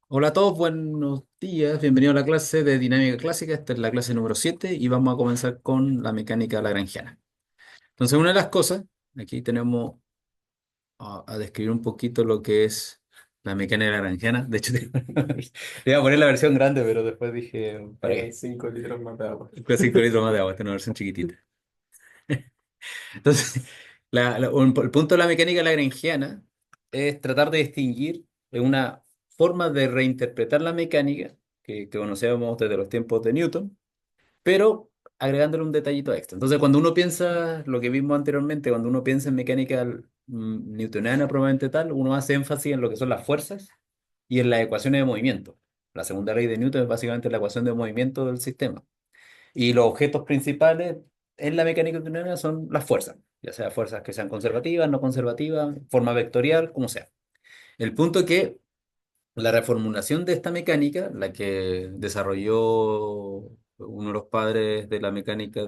Hola a todos, buenos días, bienvenidos a la clase de dinámica clásica. Esta es la clase número 7 y vamos a comenzar con la mecánica lagrangiana. Entonces, una de las cosas, aquí tenemos a describir un poquito lo que es la mecánica lagrangiana. De hecho, te iba a poner la versión grande, pero después dije, ¿para qué? 5 litros más de agua. 5 litros más de agua, esta es una versión chiquitita. Entonces, el punto de la mecánica lagrangiana es tratar de distinguir una forma de reinterpretar la mecánica que conocemos desde los tiempos de Newton, pero agregándole un detallito extra. Entonces, cuando uno piensa, lo que vimos anteriormente, cuando uno piensa en mecánica newtoniana probablemente tal, uno hace énfasis en lo que son las fuerzas y en las ecuaciones de movimiento. La segunda ley de Newton es básicamente la ecuación de movimiento del sistema. Y los objetos principales en la mecánica newtoniana son las fuerzas, ya sea fuerzas que sean conservativas, no conservativas, forma vectorial, como sea. El punto es que la reformulación de esta mecánica, la que desarrolló uno de los padres de la mecánica o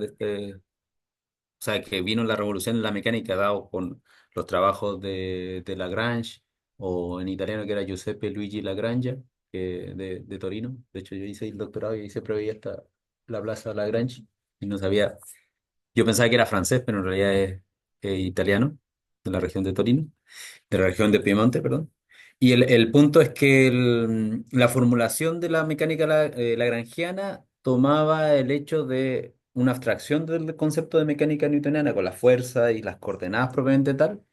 sea, que vino la revolución en la mecánica dado con los trabajos de Lagrange, o en italiano que era Giuseppe Luigi Lagrange, de Torino. De hecho, yo hice el doctorado y ahí siempre veía hasta la Plaza Lagrange y no sabía, yo pensaba que era francés, pero en realidad es italiano, de la región de Torino, de la región de Piemonte, perdón. Y el punto es que la formulación de la mecánica lagrangiana tomaba el hecho de una abstracción del concepto de mecánica newtoniana con la fuerza y las coordenadas propiamente tal,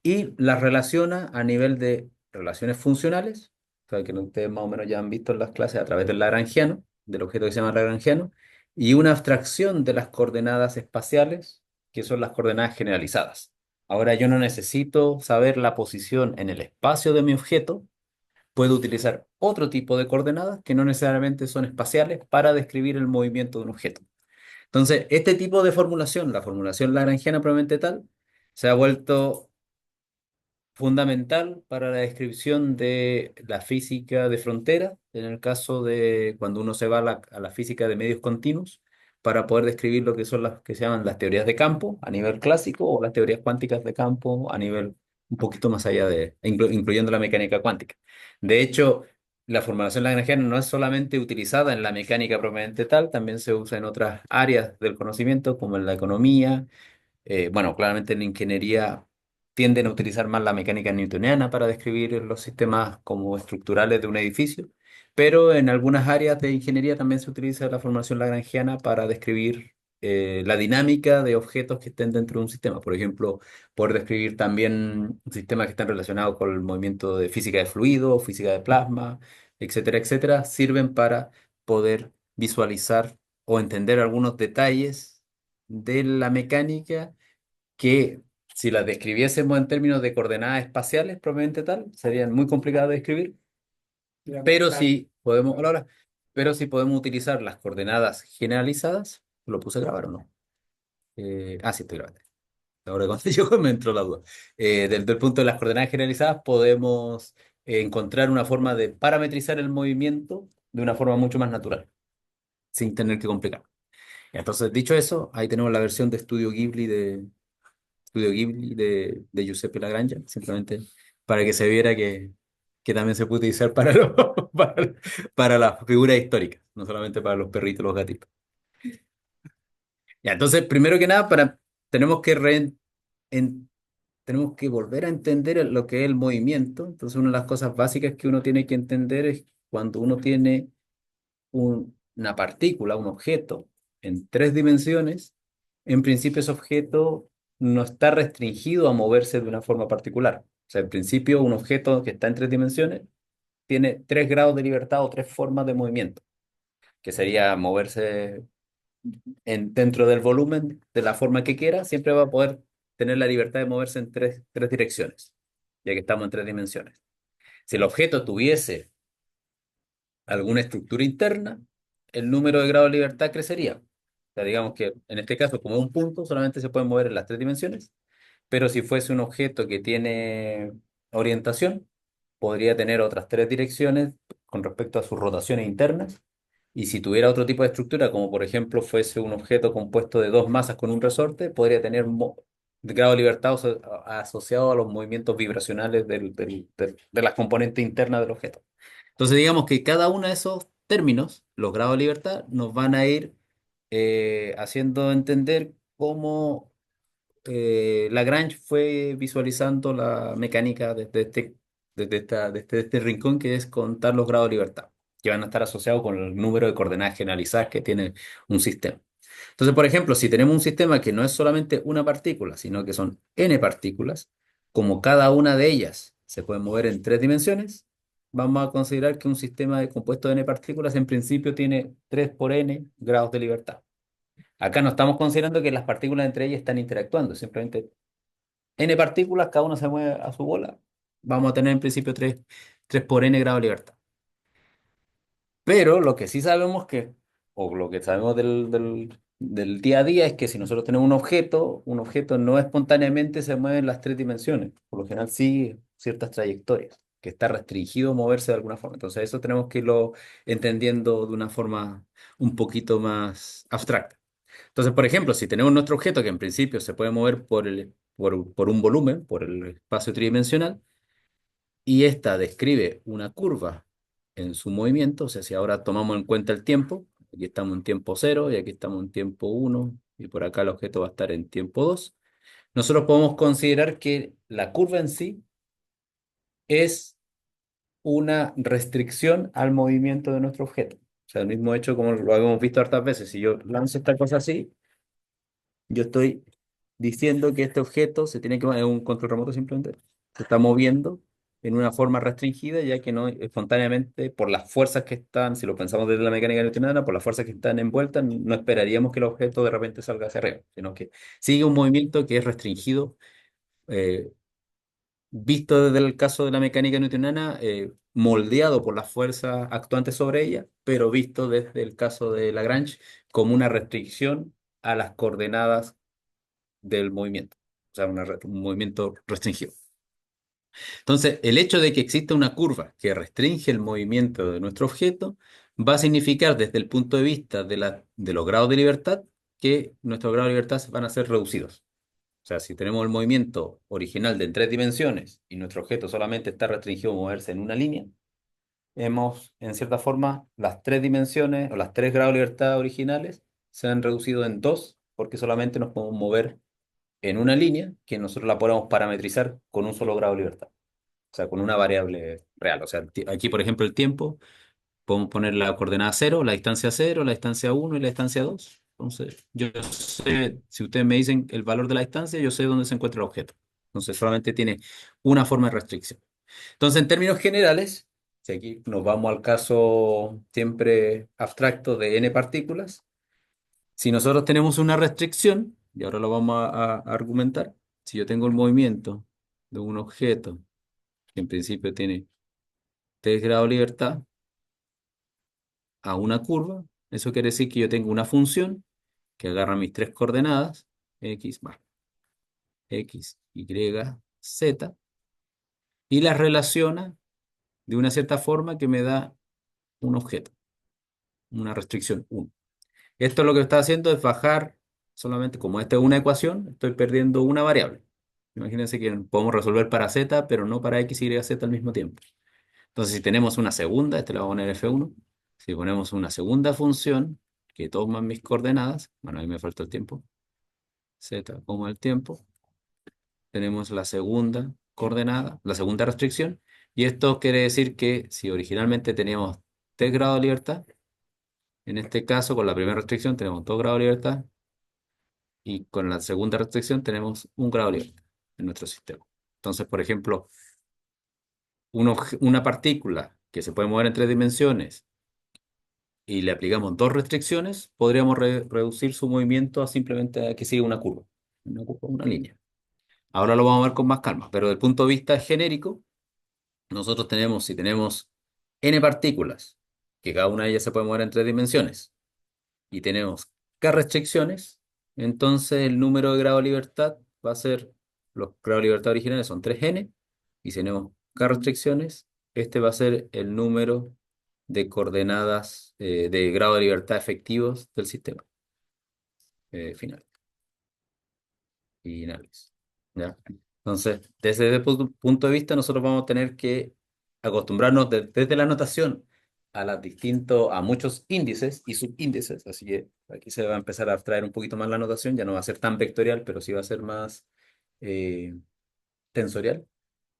y las relaciona a nivel de relaciones funcionales, o sea, que ustedes más o menos ya han visto en las clases a través del lagrangiano, del objeto que se llama lagrangiano, y una abstracción de las coordenadas espaciales, que son las coordenadas generalizadas. Ahora yo no necesito saber la posición en el espacio de mi objeto, puedo utilizar otro tipo de coordenadas que no necesariamente son espaciales para describir el movimiento de un objeto. Entonces, este tipo de formulación, la formulación lagrangiana propiamente tal, se ha vuelto fundamental para la descripción de la física de frontera, en el caso de cuando uno se va a la física de medios continuos, para poder describir lo que son las que se llaman las teorías de campo a nivel clásico o las teorías cuánticas de campo a nivel un poquito más allá incluyendo la mecánica cuántica. De hecho, la formulación lagrangiana no es solamente utilizada en la mecánica propiamente tal, también se usa en otras áreas del conocimiento, como en la economía. Bueno, claramente en la ingeniería tienden a utilizar más la mecánica newtoniana para describir los sistemas como estructurales de un edificio, pero en algunas áreas de ingeniería también se utiliza la formación lagrangiana para describir la dinámica de objetos que estén dentro de un sistema. Por ejemplo, poder describir también sistemas que están relacionados con el movimiento de física de fluido, física de plasma, etcétera, etcétera, sirven para poder visualizar o entender algunos detalles de la mecánica que si las describiésemos en términos de coordenadas espaciales, probablemente tal, serían muy complicadas de describir, pero si podemos, hola, hola, pero si podemos utilizar las coordenadas generalizadas, ¿lo puse a grabar o no? Sí, estoy grabando. Ahora cuando yo me entró la duda. Del punto de las coordenadas generalizadas, podemos encontrar una forma de parametrizar el movimiento de una forma mucho más natural, sin tener que complicar. Entonces, dicho eso, ahí tenemos la versión de Estudio Ghibli de Giuseppe Lagrange, simplemente para que se viera que también se puede utilizar para, para las figuras históricas, no solamente para los perritos y los gatitos. Ya, entonces, primero que nada, tenemos que, en- tenemos que volver a entender lo que es el movimiento. Entonces, una de las cosas básicas que uno tiene que entender es cuando uno tiene una partícula, un objeto en tres dimensiones, en principio ese objeto no está restringido a moverse de una forma particular. O sea, en principio un objeto que está en tres dimensiones tiene tres grados de libertad o tres formas de movimiento, que sería moverse dentro del volumen de la forma que quiera, siempre va a poder tener la libertad de moverse en tres direcciones, ya que estamos en tres dimensiones. Si el objeto tuviese alguna estructura interna, el número de grados de libertad crecería. O sea, digamos que en este caso, como es un punto, solamente se puede mover en las tres dimensiones, pero si fuese un objeto que tiene orientación, podría tener otras tres direcciones con respecto a sus rotaciones internas. Y si tuviera otro tipo de estructura, como por ejemplo fuese un objeto compuesto de dos masas con un resorte, podría tener de grado de libertad asociado a los movimientos vibracionales de las componentes internas del objeto. Entonces, digamos que cada uno de esos términos, los grados de libertad, nos van a ir haciendo entender cómo Lagrange fue visualizando la mecánica desde este rincón que es contar los grados de libertad, que van a estar asociados con el número de coordenadas generalizadas que tiene un sistema. Entonces, por ejemplo, si tenemos un sistema que no es solamente una partícula, sino que son n partículas, como cada una de ellas se puede mover en tres dimensiones, vamos a considerar que un sistema de compuesto de n partículas en principio tiene 3 por n grados de libertad. Acá no estamos considerando que las partículas entre ellas están interactuando, simplemente n partículas, cada una se mueve a su bola, vamos a tener en principio 3 por n grados de libertad. Pero lo que sí sabemos o lo que sabemos del día a día es que si nosotros tenemos un objeto no espontáneamente se mueve en las tres dimensiones. Por lo general sigue ciertas trayectorias, que está restringido moverse de alguna forma. Entonces eso tenemos que irlo entendiendo de una forma un poquito más abstracta. Entonces, por ejemplo, si tenemos nuestro objeto que en principio se puede mover por un volumen, por el espacio tridimensional, y esta describe una curva en su movimiento, o sea, si ahora tomamos en cuenta el tiempo, aquí estamos en tiempo cero y aquí estamos en tiempo uno y por acá el objeto va a estar en tiempo 2, nosotros podemos considerar que la curva en sí es una restricción al movimiento de nuestro objeto. O sea, el mismo hecho como lo habíamos visto hartas veces, si yo lanzo esta cosa así, yo estoy diciendo que este objeto se tiene que, es un control remoto simplemente, se está moviendo en una forma restringida, ya que no espontáneamente, por las fuerzas que están, si lo pensamos desde la mecánica newtoniana, por las fuerzas que están envueltas, no esperaríamos que el objeto de repente salga hacia arriba, sino que sigue un movimiento que es restringido, eh, visto desde el caso de la mecánica newtoniana, moldeado por las fuerzas actuantes sobre ella, pero visto desde el caso de Lagrange como una restricción a las coordenadas del movimiento, o sea, un movimiento restringido. Entonces, el hecho de que exista una curva que restringe el movimiento de nuestro objeto va a significar desde el punto de vista de los grados de libertad que nuestros grados de libertad van a ser reducidos. O sea, si tenemos el movimiento original de en tres dimensiones y nuestro objeto solamente está restringido a moverse en una línea, hemos, en cierta forma, las tres dimensiones o las tres grados de libertad originales se han reducido en dos porque solamente nos podemos mover en una línea que nosotros la podemos parametrizar con un solo grado de libertad, o sea, con una variable real. O sea, aquí, por ejemplo, el tiempo, podemos poner la coordenada cero, la distancia uno y la distancia 2. Entonces, yo sé, si ustedes me dicen el valor de la distancia, yo sé dónde se encuentra el objeto. Entonces, solamente tiene una forma de restricción. Entonces, en términos generales, si aquí nos vamos al caso siempre abstracto de n partículas, si nosotros tenemos una restricción, y ahora lo vamos a argumentar, si yo tengo el movimiento de un objeto que en principio tiene 3 grados de libertad a una curva, eso quiere decir que yo tengo una función que agarra mis tres coordenadas, x, bueno, x, y, z, y las relaciona de una cierta forma que me da un objeto, una restricción uno. Esto lo que está haciendo es bajar solamente, como esta es una ecuación, estoy perdiendo una variable. Imagínense que podemos resolver para z, pero no para x, y, z al mismo tiempo. Entonces, si tenemos una segunda, este le voy a poner f1, si ponemos una segunda función que toma mis coordenadas, bueno, ahí me falta el tiempo, z como el tiempo, tenemos la segunda coordenada, la segunda restricción, y esto quiere decir que si originalmente teníamos 3 grados de libertad, en este caso con la primera restricción tenemos 2 grados de libertad, y con la segunda restricción tenemos 1 grado de libertad en nuestro sistema. Entonces, por ejemplo, una partícula que se puede mover en tres dimensiones y le aplicamos dos restricciones, podríamos reducir su movimiento a simplemente a que siga una línea. Ahora lo vamos a ver con más calma, pero desde el punto de vista genérico, nosotros tenemos, si tenemos n partículas, que cada una de ellas se puede mover en tres dimensiones, y tenemos k restricciones, entonces el número de grados de libertad va a ser, los grados de libertad originales son 3n, y si tenemos k restricciones, este va a ser el número de coordenadas de grado de libertad efectivos del sistema final. y análisis. ¿Ya? Entonces, desde ese punto de vista, nosotros vamos a tener que acostumbrarnos desde la notación a muchos índices y subíndices. Así que aquí se va a empezar a abstraer un poquito más la notación, ya no va a ser tan vectorial, pero sí va a ser más eh, tensorial.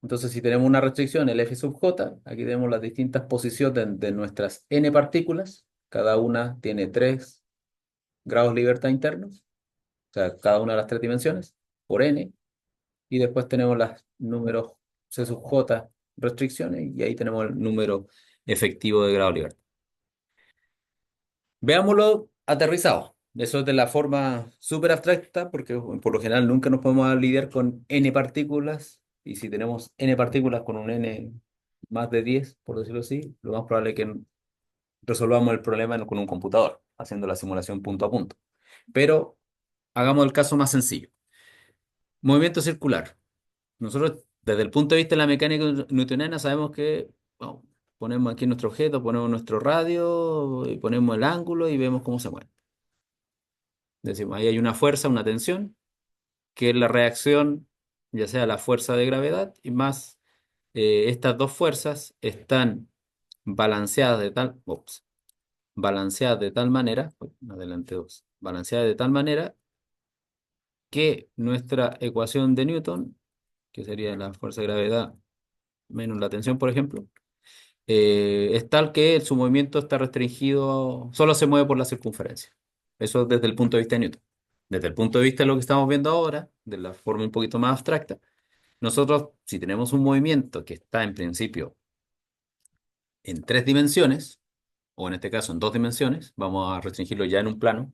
Entonces, si tenemos una restricción, el F sub j, aquí tenemos las distintas posiciones de nuestras n partículas. Cada una tiene 3 grados de libertad internos, o sea, cada una de las 3 dimensiones, por n. Y después tenemos los números C sub j restricciones, y ahí tenemos el número efectivo de grado de libertad. Veámoslo aterrizado. Eso es de la forma súper abstracta, porque por lo general nunca nos podemos lidiar con n partículas, y si tenemos n partículas con un n más de 10 por decirlo así, lo más probable es que resolvamos el problema con un computador, haciendo la simulación punto a punto. Pero hagamos el caso más sencillo. Movimiento circular. Nosotros, desde el punto de vista de la mecánica newtoniana, sabemos que bueno, ponemos aquí nuestro objeto, ponemos nuestro radio, y ponemos el ángulo y vemos cómo se mueve. Decimos, ahí hay una fuerza, una tensión, que es la reacción, ya sea la fuerza de gravedad, y más estas dos fuerzas están balanceadas de tal manera, uy, adelante dos, balanceadas de tal manera que nuestra ecuación de Newton, que sería la fuerza de gravedad menos la tensión, por ejemplo, es tal que su movimiento está restringido, solo se mueve por la circunferencia. Eso desde el punto de vista de Newton. Desde el punto de vista de lo que estamos viendo ahora, de la forma un poquito más abstracta, nosotros, si tenemos un movimiento que está en principio en 3 dimensiones, o en este caso en 2 dimensiones, vamos a restringirlo ya en un plano.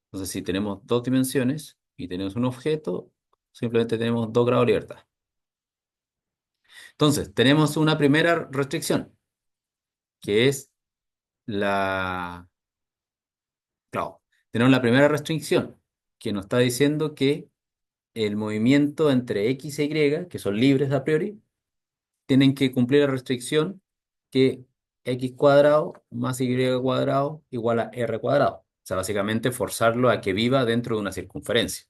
Entonces, si tenemos 2 dimensiones y tenemos un objeto, simplemente tenemos 2 grados de libertad. Entonces, tenemos una primera restricción, que es la... Claro, tenemos la primera restricción, que nos está diciendo que el movimiento entre X e Y, que son libres a priori, tienen que cumplir la restricción que X cuadrado más Y cuadrado igual a R cuadrado. O sea, básicamente forzarlo a que viva dentro de una circunferencia.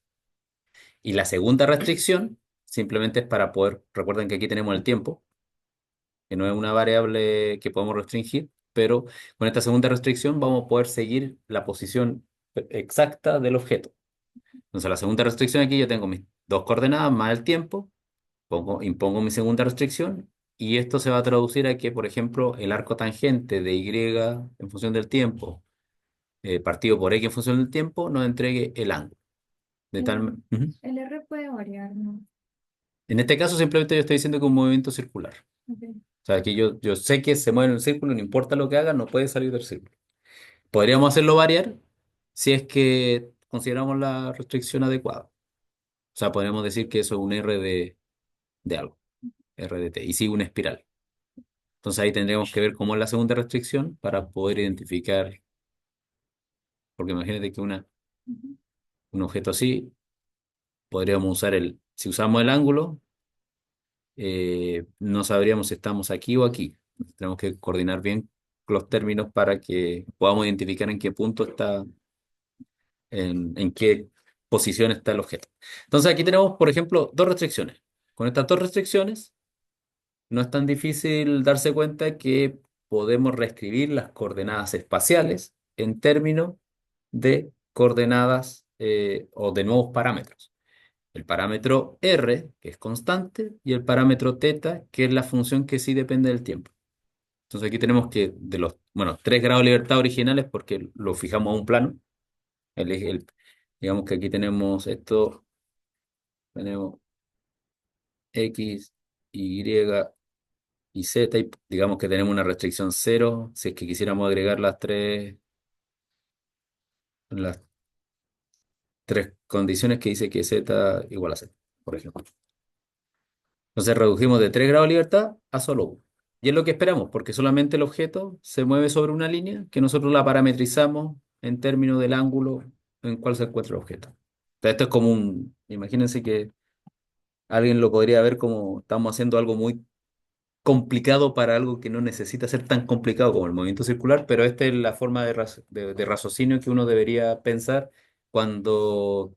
Y la segunda restricción simplemente es para poder, recuerden que aquí tenemos el tiempo, que no es una variable que podemos restringir, pero con esta segunda restricción vamos a poder seguir la posición exacta del objeto. Entonces, la segunda restricción aquí yo tengo mis 2 coordenadas más el tiempo, impongo mi segunda restricción, y esto se va a traducir a que, por ejemplo, el arco tangente de Y en función del tiempo, partido por X en función del tiempo, nos entregue el ángulo. De tal, El, Ujú. el R puede variar, ¿no? En este caso, simplemente yo estoy diciendo que es un movimiento circular. Ok. O sea, que yo sé que se mueve en un círculo, no importa lo que haga, no puede salir del círculo. Podríamos hacerlo variar si es que consideramos la restricción adecuada. O sea, podríamos decir que eso es un R de algo, R de T, y sigue una espiral. Entonces ahí tendríamos que ver cómo es la segunda restricción para poder identificar, porque imagínate que Ujú. un objeto así, podríamos usar si usamos el ángulo, no sabríamos si estamos aquí o aquí. Tenemos que coordinar bien los términos para que podamos identificar en qué punto está, en qué posición está el objeto. Entonces aquí tenemos, por ejemplo, dos restricciones. Con estas dos restricciones, no es tan difícil darse cuenta que podemos reescribir las coordenadas espaciales en términos de coordenadas o de nuevos parámetros. El parámetro r, que es constante, y el parámetro θ, que es la función que sí depende del tiempo. Entonces aquí tenemos que de los, bueno, 3 grados de libertad originales, porque lo fijamos a un plano. Digamos que aquí tenemos esto, tenemos X, Y y Z, y digamos que tenemos una restricción cero, si es que quisiéramos agregar las tres condiciones que dice que Z igual a Z, por ejemplo. Entonces redujimos de 3 grados de libertad a solo 1. Y es lo que esperamos, porque solamente el objeto se mueve sobre una línea que nosotros la parametrizamos en términos del ángulo en cual se encuentra el objeto. Entonces, esto es como imagínense que alguien lo podría ver como estamos haciendo algo muy complicado para algo que no necesita ser tan complicado como el movimiento circular, pero esta es la forma de raciocinio que uno debería pensar cuando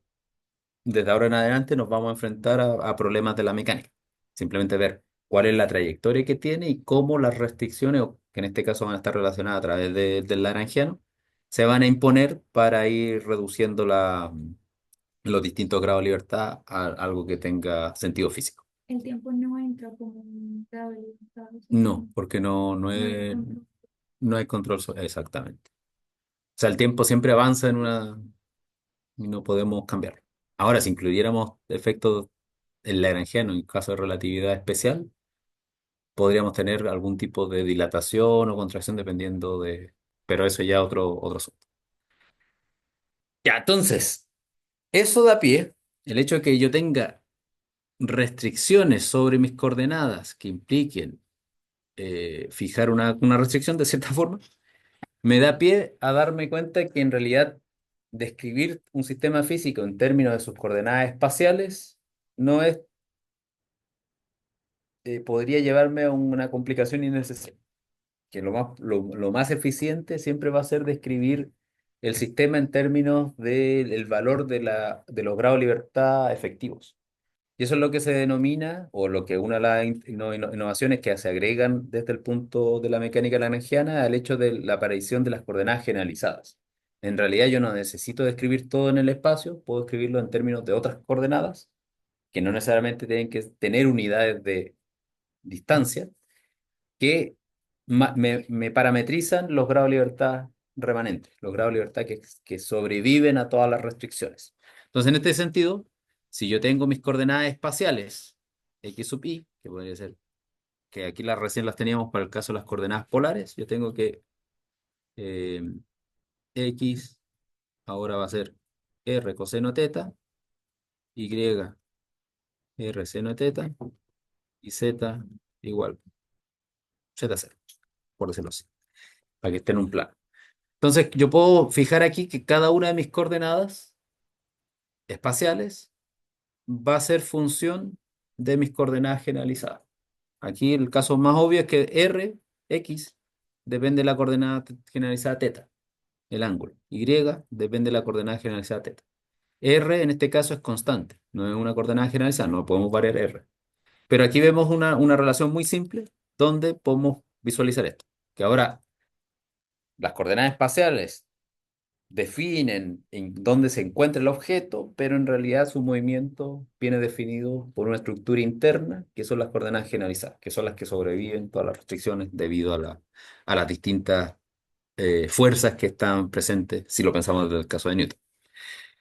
desde ahora en adelante nos vamos a enfrentar a problemas de la mecánica. Simplemente ver cuál es la trayectoria que tiene y cómo las restricciones, o que en este caso van a estar relacionadas a través del Lagrangiano, se van a imponer para ir reduciendo los distintos grados de libertad a algo que tenga sentido físico. El tiempo no entra como un grado de libertad, o sea, No, porque no hay control. no hay control exactamente. O sea, el tiempo siempre avanza y no podemos cambiarlo. Ahora, si incluyéramos efectos el Lagrangiano en caso de relatividad especial, podríamos tener algún tipo de dilatación o contracción dependiendo de... Pero eso ya otro asunto. Ya, entonces, eso da pie, el hecho de que yo tenga restricciones sobre mis coordenadas que impliquen fijar una restricción de cierta forma, me da pie a darme cuenta que en realidad describir un sistema físico en términos de sus coordenadas espaciales no es, podría llevarme a una complicación innecesaria. Que lo más eficiente siempre va a ser describir el sistema en términos del valor de los grados de libertad efectivos. Y eso es lo que se denomina, o lo que una de las innovaciones que se agregan desde el punto de la mecánica lagrangiana al hecho de la aparición de las coordenadas generalizadas. En realidad yo no necesito describir todo en el espacio, puedo escribirlo en términos de otras coordenadas, que no necesariamente tienen que tener unidades de distancia, que me parametrizan los grados de libertad remanentes, los grados de libertad que sobreviven a todas las restricciones. Entonces, en este sentido, si yo tengo mis coordenadas espaciales, x sub i, que podría ser, que aquí recién las teníamos para el caso de las coordenadas polares, yo tengo que eh, x ahora va a ser r coseno teta, y r seno teta, y z igual z cero, por decirlo así, para que esté en un plano. Entonces, yo puedo fijar aquí que cada una de mis coordenadas espaciales va a ser función de mis coordenadas generalizadas. Aquí el caso más obvio es que R, X, depende de la coordenada generalizada teta, el ángulo. Y depende de la coordenada generalizada teta. R en este caso es constante, no es una coordenada generalizada, no podemos variar R. Pero aquí vemos una relación muy simple donde podemos visualizar esto. Que ahora las coordenadas espaciales definen en dónde se encuentra el objeto, pero en realidad su movimiento viene definido por una estructura interna, que son las coordenadas generalizadas, que son las que sobreviven todas las restricciones debido a las distintas fuerzas que están presentes, si lo pensamos desde el caso de Newton.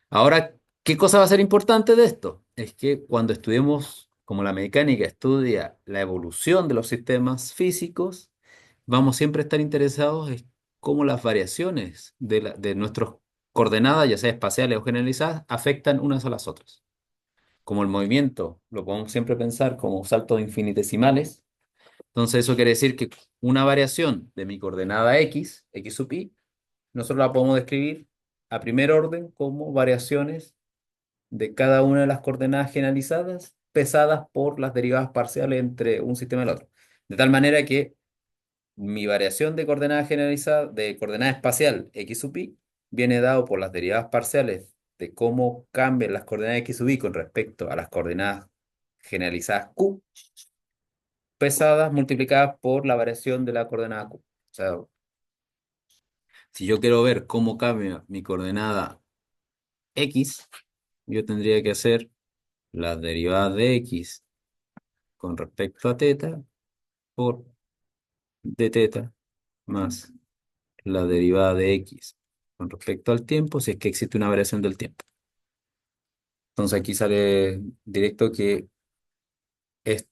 Ahora, ¿qué cosa va a ser importante de esto? Es que cuando estudiemos, como la mecánica estudia la evolución de los sistemas físicos, vamos siempre a estar interesados en cómo las variaciones de nuestras coordenadas, ya sea espaciales o generalizadas, afectan unas a las otras. Como el movimiento lo podemos siempre pensar como saltos infinitesimales, entonces eso quiere decir que una variación de mi coordenada x sub i, nosotros la podemos describir a primer orden como variaciones de cada una de las coordenadas generalizadas pesadas por las derivadas parciales entre un sistema y el otro. De tal manera que mi variación de coordenada generalizada, de coordenada espacial x sub i, viene dado por las derivadas parciales de cómo cambian las coordenadas x sub i con respecto a las coordenadas generalizadas q, pesadas multiplicadas por la variación de la coordenada q. O sea, si yo quiero ver cómo cambia mi coordenada x, yo tendría que hacer las derivadas de x con respecto a teta por d teta más la derivada de x con respecto al tiempo, si es que existe una variación del tiempo. Entonces aquí sale directo que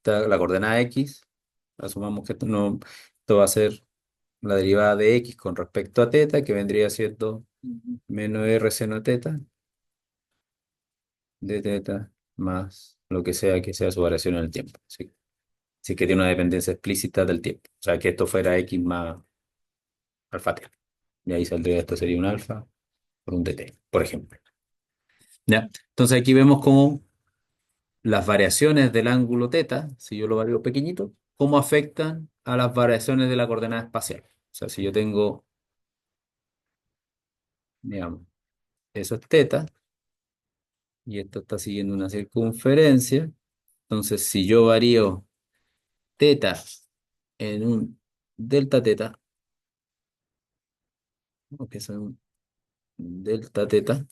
la coordenada x, asumamos que esto, no, esto va a ser la derivada de x con respecto a teta, que vendría siendo menos r seno teta de teta más lo que sea su variación en el tiempo. ¿Sí? Si es que tiene una dependencia explícita del tiempo. O sea, que esto fuera x más alfa t. Y ahí saldría esto sería un alfa por un dt, por ejemplo. ¿Ya? Entonces aquí vemos cómo las variaciones del ángulo teta, si yo lo varío pequeñito, cómo afectan a las variaciones de la coordenada espacial. O sea, si yo tengo, digamos, eso es teta, y esto está siguiendo una circunferencia. Entonces, si yo varío teta en un delta teta, o que es un delta teta,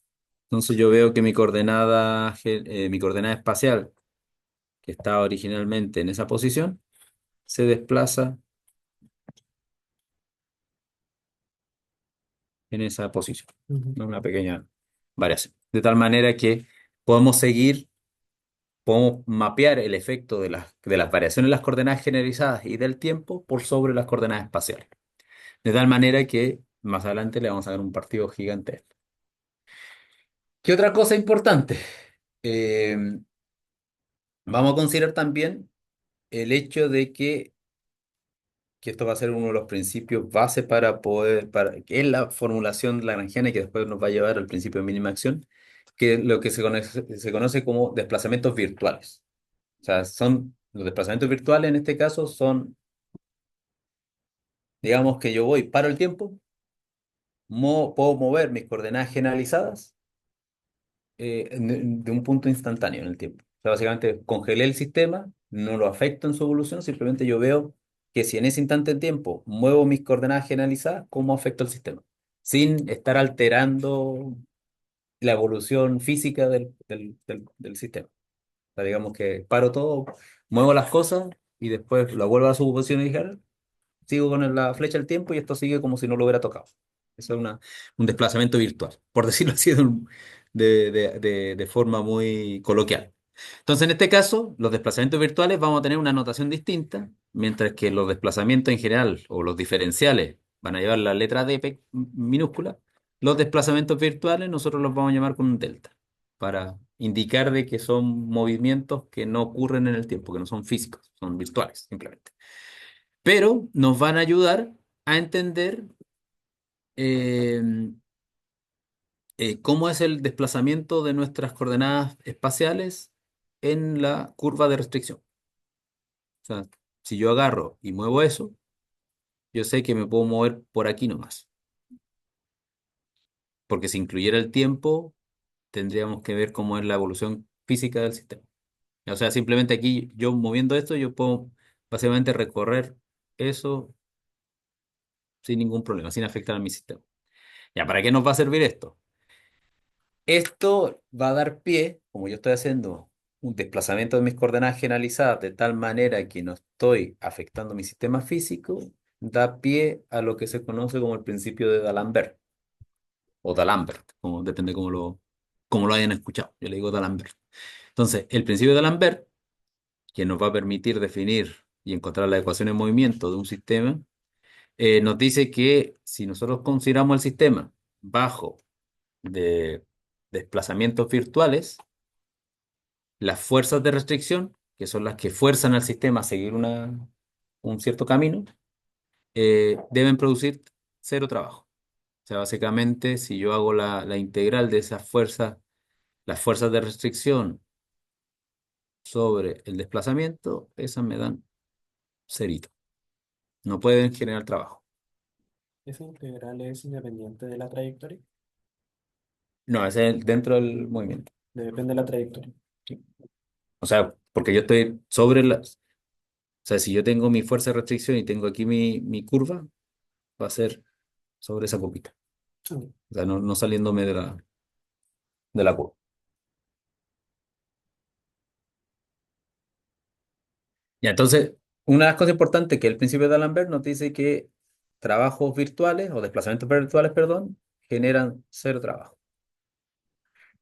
entonces yo veo que mi coordenada espacial, que estaba originalmente en esa posición, se desplaza en esa posición. Ujú. Una pequeña variación. De tal manera que podemos seguir, podemos mapear el efecto de las variaciones en las coordenadas generalizadas y del tiempo por sobre las coordenadas espaciales. De tal manera que más adelante le vamos a dar un partido gigante. ¿Qué otra cosa importante? Eh, Vamos a considerar también el hecho de que esto va a ser uno de los principios base que es la formulación lagrangiana y que después nos va a llevar al principio de mínima acción, que es lo que se conoce como desplazamientos virtuales. O sea, los desplazamientos virtuales en este caso son, digamos que yo paro el tiempo, puedo mover mis coordenadas generalizadas de un punto instantáneo en el tiempo. O sea, básicamente congelé el sistema, no lo afecto en su evolución, simplemente yo veo que si en ese instante de tiempo muevo mis coordenadas generalizadas, cómo afecta el sistema, sin estar alterando la evolución física del sistema. O sea, digamos que paro todo, muevo las cosas y después la vuelvo a su posición inicial, sigo con la flecha del tiempo y esto sigue como si no lo hubiera tocado. Eso es un desplazamiento virtual, por decirlo así de forma muy coloquial. Entonces, en este caso, los desplazamientos virtuales vamos a tener una notación distinta, mientras que los desplazamientos en general o los diferenciales van a llevar la letra minúscula. Los desplazamientos virtuales nosotros los vamos a llamar con un delta, para indicar de que son movimientos que no ocurren en el tiempo, que no son físicos, son virtuales, simplemente, pero nos van a ayudar a entender eh, cómo es el desplazamiento de nuestras coordenadas espaciales en la curva de restricción. O sea, si yo agarro y muevo eso, yo sé que me puedo mover por aquí nomás, porque si incluyera el tiempo, tendríamos que ver cómo es la evolución física del sistema. O sea, simplemente aquí yo moviendo esto, yo puedo básicamente recorrer eso sin ningún problema, sin afectar a mi sistema. Ya, ¿para qué nos va a servir esto? Esto va a dar pie, como yo estoy haciendo un desplazamiento de mis coordenadas generalizadas de tal manera que no estoy afectando mi sistema físico, da pie a lo que se conoce como el principio de D'Alembert o D'Alembert, como, depende cómo lo hayan escuchado. Yo le digo D'Alembert. Entonces, el principio de D'Alembert, que nos va a permitir definir y encontrar la ecuación de movimiento de un sistema, nos dice que si nosotros consideramos el sistema bajo de desplazamientos virtuales, las fuerzas de restricción, que son las que fuerzan al sistema a seguir un cierto camino, deben producir cero trabajo. O sea, básicamente, si yo hago la integral de esas fuerzas, las fuerzas de restricción sobre el desplazamiento, esas me dan cerito. No pueden generar trabajo. Esa integral es independiente de la trayectoria. No, ese es dentro del movimiento. Depende de la trayectoria. Sí. O sea, porque yo estoy sobre las. O sea, si yo tengo mi fuerza de restricción y tengo aquí mi curva, va a ser sobre esa curvita. Sí. O sea, no saliéndome de la curva. Ya, entonces, una de las cosas importantes que el principio de D'Alembert nos dice que trabajos virtuales o desplazamientos virtuales, perdón, generan cero trabajo.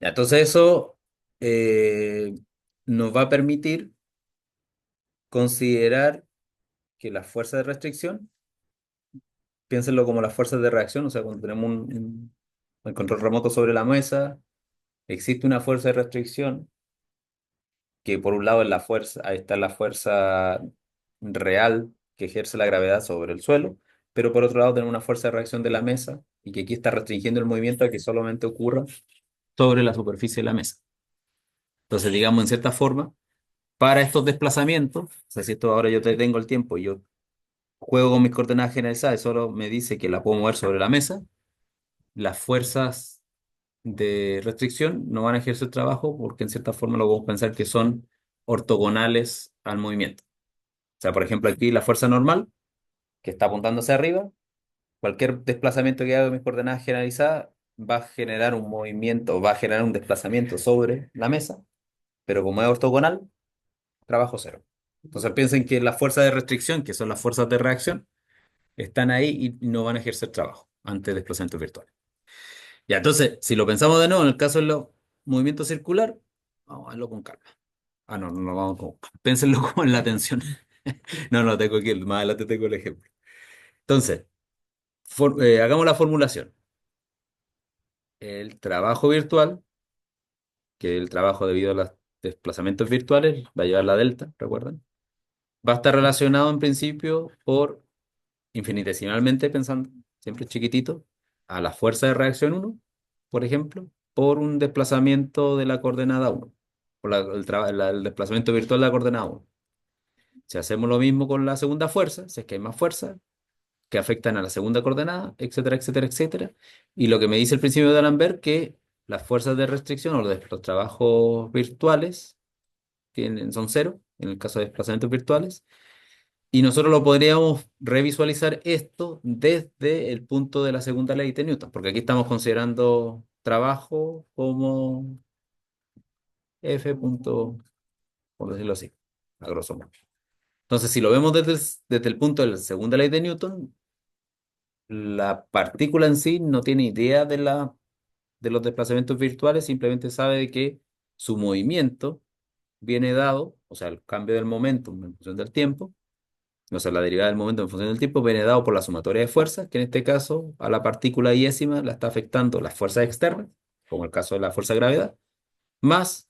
Ya, entonces eso eh, nos va a permitir considerar que las fuerzas de restricción, piénsenlo como las fuerzas de reacción, o sea, cuando tenemos un control remoto sobre la mesa, existe una fuerza de restricción que por un lado es la fuerza, ahí está la fuerza real que ejerce la gravedad sobre el suelo, pero por otro lado tenemos una fuerza de reacción de la mesa y que aquí está restringiendo el movimiento a que solamente ocurra sobre la superficie de la mesa. Entonces, digamos, en cierta forma, para estos desplazamientos, o sea, si esto ahora yo tengo el tiempo y yo juego con mis coordenadas generalizadas y solo me dice que la puedo mover sobre la mesa, las fuerzas de restricción no van a ejercer trabajo porque en cierta forma lo podemos pensar que son ortogonales al movimiento. O sea, por ejemplo, aquí la fuerza normal, que está apuntando hacia arriba, cualquier desplazamiento que haga con mis coordenadas generalizadas va a generar un movimiento, va a generar un desplazamiento sobre la mesa, pero como es ortogonal, trabajo cero. Entonces piensen que las fuerzas de restricción, que son las fuerzas de reacción, están ahí y no van a ejercer trabajo ante desplazamientos virtuales. Ya, entonces, si lo pensamos de nuevo, en el caso de los movimientos circular, vamos a verlo con calma. Ah, no, no, no, vamos con... Pénsenlo como en la tensión. No, no, tengo aquí, más adelante tengo el ejemplo. Entonces, hagamos la formulación. El trabajo virtual, que el trabajo debido a los desplazamientos virtuales, va a llevar la delta, ¿recuerdan? Va a estar relacionado en principio por infinitesimalmente, pensando siempre chiquitito, a la fuerza de reacción uno, por ejemplo, por un desplazamiento de la coordenada uno, por el desplazamiento virtual de la coordenada uno. Si hacemos lo mismo con la segunda fuerza, si es que hay más fuerza que afectan a la segunda coordenada, etcétera, etcétera, etcétera. Y lo que me dice el principio de D'Alembert, que las fuerzas de restricción o los trabajos virtuales son cero, en el caso de desplazamientos virtuales, y nosotros lo podríamos revisualizar esto desde el punto de la segunda ley de Newton, porque aquí estamos considerando trabajo como F punto, por decirlo así, a grosso modo. Entonces, si lo vemos desde el punto de la segunda ley de Newton, la partícula en sí no tiene idea de los desplazamientos virtuales, simplemente sabe de que su movimiento viene dado, o sea, el cambio del momentum en función del tiempo, o sea, la derivada del momento en función del tiempo viene dado por la sumatoria de fuerzas, que en este caso a la partícula iésima la está afectando las fuerzas externas, como el caso de la fuerza de gravedad, más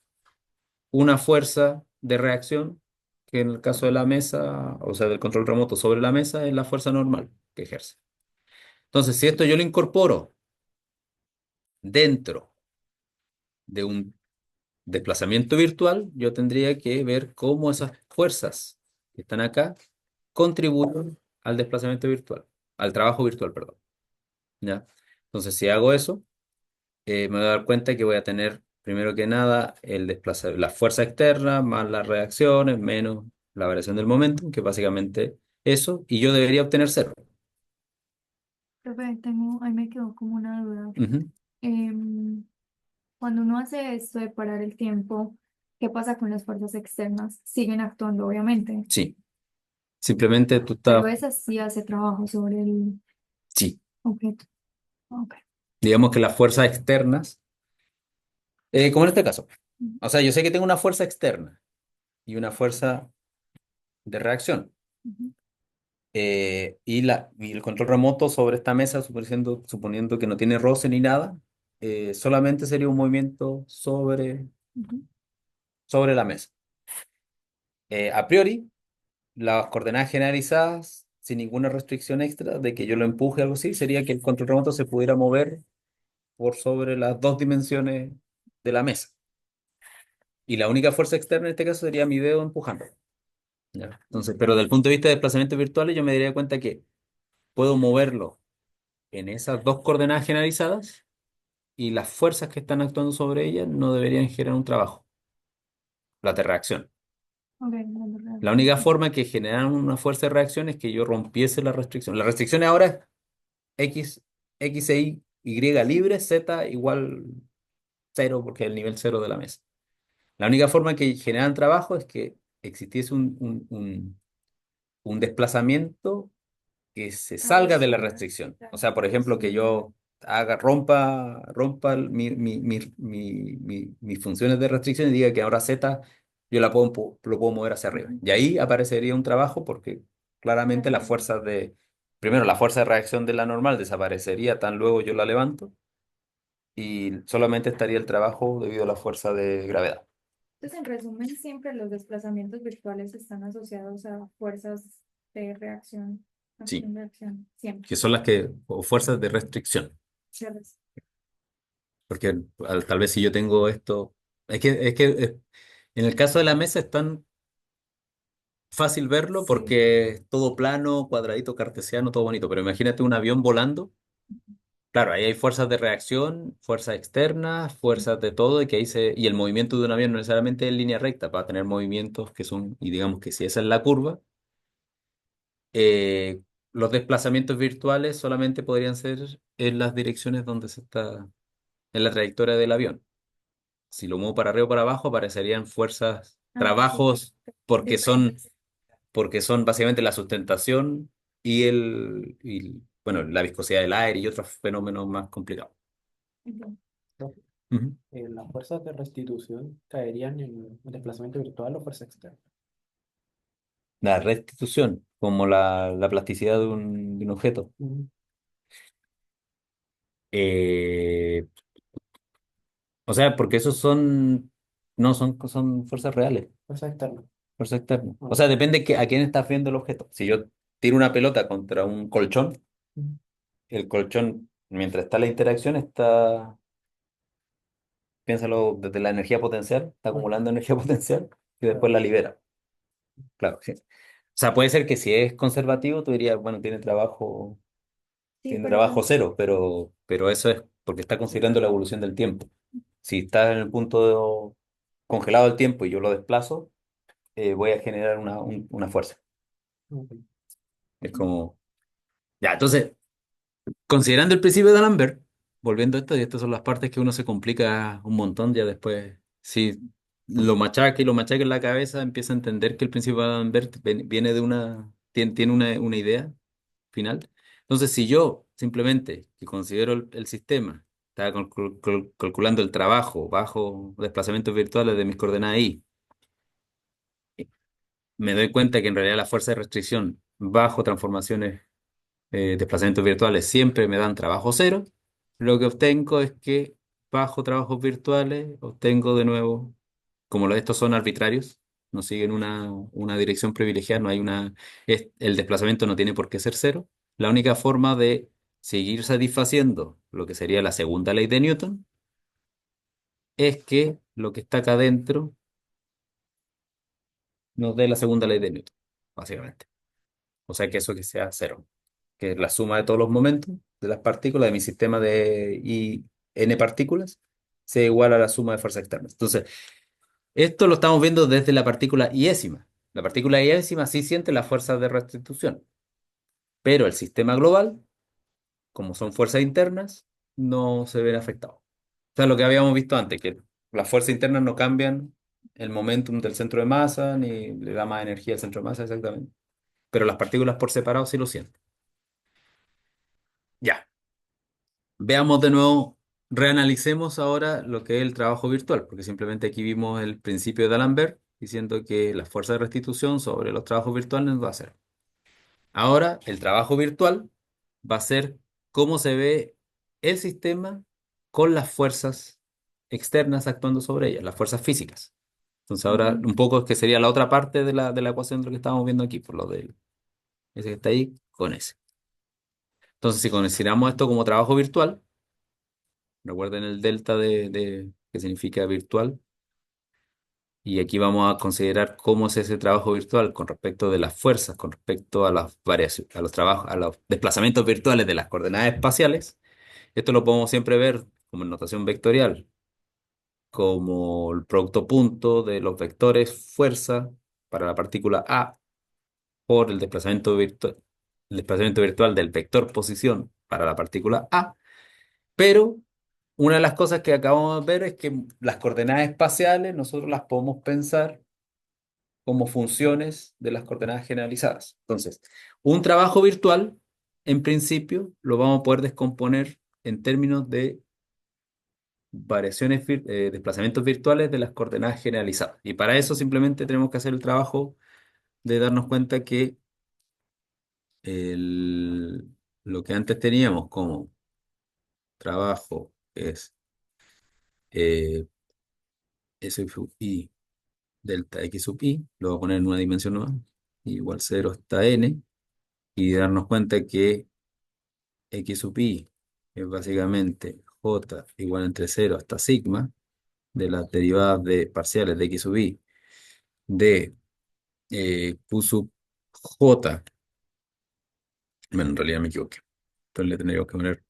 una fuerza de reacción, que en el caso de la mesa, o sea, del control remoto sobre la mesa, es la fuerza normal que ejerce. Entonces, si esto yo lo incorporo dentro de un desplazamiento virtual, yo tendría que ver cómo esas fuerzas que están acá contribuyen al desplazamiento virtual, al trabajo virtual, perdón. ¿Ya? Entonces, si hago eso, me voy a dar cuenta que voy a tener, primero que nada, la fuerza externa más las reacciones menos la variación del momento, que es básicamente eso, y yo debería obtener cero. Profe, tengo, ahí me quedó como una duda. Ujú. Em, Cuando uno hace esto de parar el tiempo, ¿qué pasa con las fuerzas externas? Siguen actuando, obviamente, Sí, simplemente tú pero estás, esa sí hace trabajo sobre el sí, objeto. Ok. digamos que las fuerzas externas, como en este caso. Ujú, O sea, yo sé que tengo una fuerza externa y una fuerza de reacción. ujú. Y el control remoto sobre esta mesa, suponiendo que no tiene roce ni nada, solamente sería un movimiento Ujú. sobre la mesa. A priori, las coordenadas generalizadas, sin ninguna restricción extra de que yo lo empuje o algo así, sería que el control remoto se pudiera mover por sobre las dos dimensiones de la mesa. Y la única fuerza externa en este caso sería mi dedo empujando. ¿Ya? Entonces, pero desde el punto de vista de desplazamientos virtuales, yo me daría cuenta que puedo moverlo en esas dos coordenadas generalizadas y las fuerzas que están actuando sobre ellas no deberían generar un trabajo, la de reacción. Ok, no, no, no, La no, única sí. forma que generan una fuerza de reacción es que yo rompiese la restricción. La restricción ahora es X e Y libre, Z igual cero, porque es el nivel cero de la mesa. La única forma que generan trabajo es que existiese un desplazamiento que se salga de la Adicional, restricción. O claro, sea, por ejemplo, que adicional. yo rompa mis funciones de restricción y diga que ahora Z yo lo puedo mover hacia arriba. Ujú. Y ahí aparecería un trabajo porque claramente Claro. primero, la fuerza de reacción de la normal desaparecería tan luego yo la levanto y solamente estaría el trabajo debido a la fuerza de gravedad. Entonces, en resumen, siempre los desplazamientos virtuales están asociados a fuerzas de reacción, Sí, acción-reacción, siempre. que son o fuerzas de restricción. ¿Cierto? Porque tal vez si yo tengo esto, en el caso de la mesa es tan fácil verlo Sí. porque es todo plano, cuadradito, cartesiano, todo bonito, pero imagínate un avión volando Claro, ahí hay fuerzas de reacción, fuerzas externas, fuerzas de todo, y que y el movimiento de un avión no necesariamente en línea recta, va a tener movimientos que son, y digamos que si esa es la curva, eh, los desplazamientos virtuales solamente podrían ser en las direcciones donde se está, en la trayectoria del avión. Si lo muevo para arriba o para abajo, aparecerían fuerzas, Ah, sí, trabajos, porque son, diferentes. porque son básicamente la sustentación bueno, la viscosidad del aire y otros fenómenos más complicados. Ujú. Profe, Ujú. ¿las fuerzas de restitución caerían en el desplazamiento virtual o fuerza externa? La restitución, como la plasticidad de un objeto. Mm, Eh, o sea, porque esos son, no son fuerzas reales, Fuerza externa. fuerzas externas. O Ok. sea, depende a quién estás viendo el objeto. Si yo tiro una pelota contra un colchón, Mm, el colchón, mientras está la interacción, está, piénsalo desde la energía potencial, está ok, acumulando energía potencial y después claro. la libera. Claro, sí. O sea, puede ser que si es conservativo, tú dirías, bueno, Sí, tiene pero trabajo cero, pero eso es porque está considerando la evolución del tiempo. Si está en el punto congelado el tiempo y yo lo desplazo, voy a generar una fuerza. Ok. Es como, ya, entonces, considerando el principio de D'Alembert, volviendo a esto, y estas son las partes que uno se complica un montón ya después, si lo machaca en la cabeza, empieza a entender que el principio de D'Alembert viene tiene una idea final. Entonces, si yo simplemente que considero el sistema, estaba calculando el trabajo bajo desplazamientos virtuales de mis coordenadas y me doy cuenta que en realidad la fuerza de restricción bajo transformaciones, desplazamientos virtuales siempre me dan trabajo cero, lo que obtengo es que bajo trabajos virtuales obtengo de nuevo, como estos son arbitrarios, no siguen una dirección privilegiada, no hay el desplazamiento no tiene por qué ser cero. La única forma de seguir satisfaciendo lo que sería la segunda ley de Newton es que lo que está acá adentro nos dé la segunda ley de Newton, básicamente. O sea que eso que sea cero, que es la suma de todos los momentos de las partículas de mi sistema de n partículas sea igual a la suma de fuerzas externas. Entonces, esto lo estamos viendo desde la partícula iésima. La partícula iésima sí siente las fuerzas de restitución, pero el sistema global, como son fuerzas internas, no se ven afectados. O sea, lo que habíamos visto antes, que las fuerzas internas no cambian el momentum del centro de masa, ni le da más energía al centro de masa exactamente. Pero las partículas por separado sí lo sienten. Ya. Veamos de nuevo, reanalicemos ahora lo que es el trabajo virtual, porque simplemente aquí vimos el principio de D'Alembert diciendo que la fuerza de restitución sobre los trabajos virtuales va a ser. Ahora, el trabajo virtual va a ser cómo se ve el sistema con las fuerzas externas actuando sobre ellas, las fuerzas físicas. Entonces ahora Ujú. un poco es que sería la otra parte de la ecuación de lo que estábamos viendo aquí, por lo de ese que está ahí con ese. Entonces, si consideramos esto como trabajo virtual, recuerden el delta que significa virtual. Y aquí vamos a considerar cómo es ese trabajo virtual con respecto de las fuerzas, con respecto a las variaciones, a los trabajos, a los desplazamientos virtuales de las coordenadas espaciales. Esto lo podemos siempre ver como en notación vectorial, como el producto punto de los vectores fuerza para la partícula A por el desplazamiento virtual del vector posición para la partícula A. Pero una de las cosas que acabamos de ver es que las coordenadas espaciales nosotros las podemos pensar como funciones de las coordenadas generalizadas. Entonces, un trabajo virtual, en principio, lo vamos a poder descomponer en términos de desplazamientos virtuales de las coordenadas generalizadas. Y para eso simplemente tenemos que hacer el trabajo de darnos cuenta que el- lo que antes teníamos como trabajo es eh, S sub i delta x sub i, lo voy a poner en una dimensión nueva, igual cero hasta n, y darnos cuenta que x sub i es básicamente j igual entre cero hasta sigma de las derivadas de parciales de x sub i de q sub j. Bueno, en realidad me equivoqué. Entonces le tendría que poner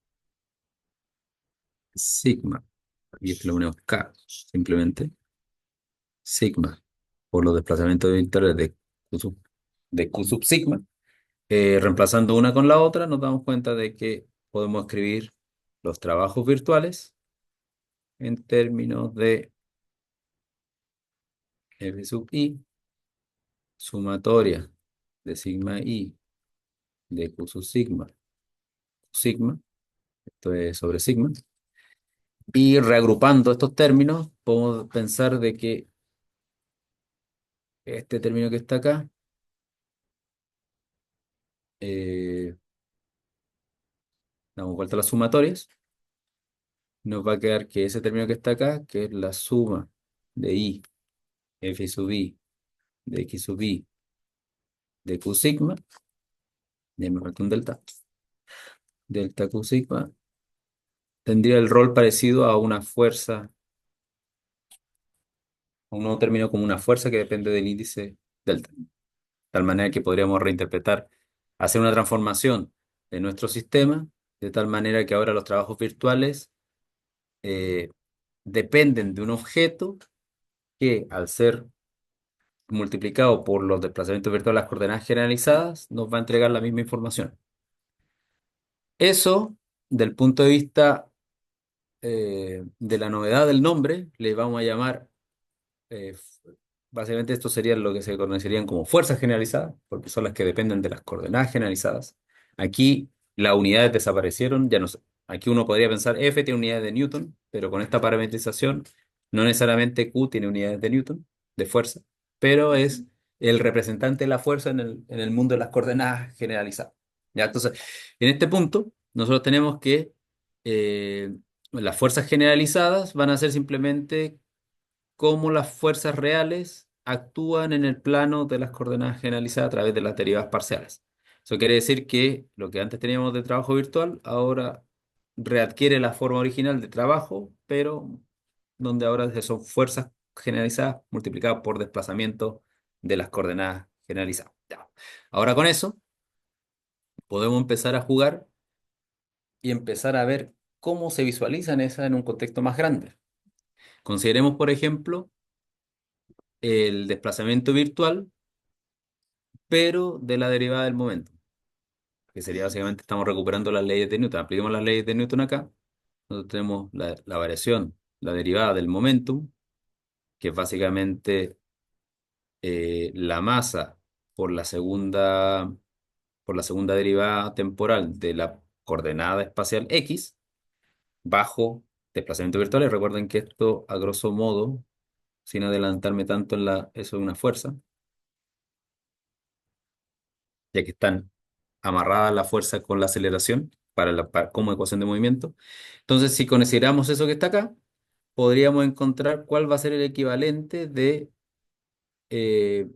sigma, y esto lo ponemos K, simplemente, sigma, por los desplazamientos vectores de Q sub sigma. Reemplazando una con la otra, nos damos cuenta de que podemos escribir los trabajos virtuales en términos de F sub i, sumatoria de sigma i de Q sub sigma, sigma, esto es sobre sigma. Y reagrupando estos términos, podemos pensar de que este término que está acá, eh, damos vuelta a las sumatorias, nos va a quedar que ese término que está acá, que es la suma de i, f sub i, de x sub i, de q sigma, ya me falta un delta, delta q sigma, tendría el rol parecido a una fuerza, a un nuevo término como una fuerza que depende del índice delta. De tal manera que podríamos reinterpretar, hacer una transformación de nuestro sistema, de tal manera que ahora los trabajos virtuales eh, dependen de un objeto que al ser multiplicado por los desplazamientos virtuales, las coordenadas generalizadas, nos va a entregar la misma información. Eso, del punto de vista de la novedad del nombre, le vamos a llamar, básicamente esto sería lo que se conocerían como fuerzas generalizadas, porque son las que dependen de las coordenadas generalizadas. Aquí las unidades desaparecieron, ya no sé. Aquí uno podría pensar F tiene unidades de Newton, pero con esta parametrización no necesariamente Q tiene unidades de Newton, de fuerza, pero es el representante de la fuerza en el mundo de las coordenadas generalizadas. ¿Ya? Entonces, en este punto, nosotros tenemos que eh, las fuerzas generalizadas van a ser simplemente cómo las fuerzas reales actúan en el plano de las coordenadas generalizadas a través de las derivadas parciales. Eso quiere decir que lo que antes teníamos de trabajo virtual ahora readquiere la forma original de trabajo, pero donde ahora son fuerzas generalizadas multiplicadas por desplazamiento de las coordenadas generalizadas. Ya. Ahora con eso podemos empezar a jugar y empezar a ver cómo se visualizan esas en un contexto más grande. Consideremos, por ejemplo, el desplazamiento virtual, pero de la derivada del momento, que sería básicamente estamos recuperando las leyes de Newton. Apliquemos las leyes de Newton acá. Nosotros tenemos la variación, la derivada del momentum, que es básicamente la masa por por la segunda derivada temporal de la coordenada espacial X, bajo desplazamiento virtual. Y recuerden que esto, a grosso modo, sin adelantarme tanto en eso es una fuerza, ya que están amarradas la fuerza con la aceleración como ecuación de movimiento. Entonces, si consideramos eso que está acá, podríamos encontrar cuál va a ser el equivalente eh,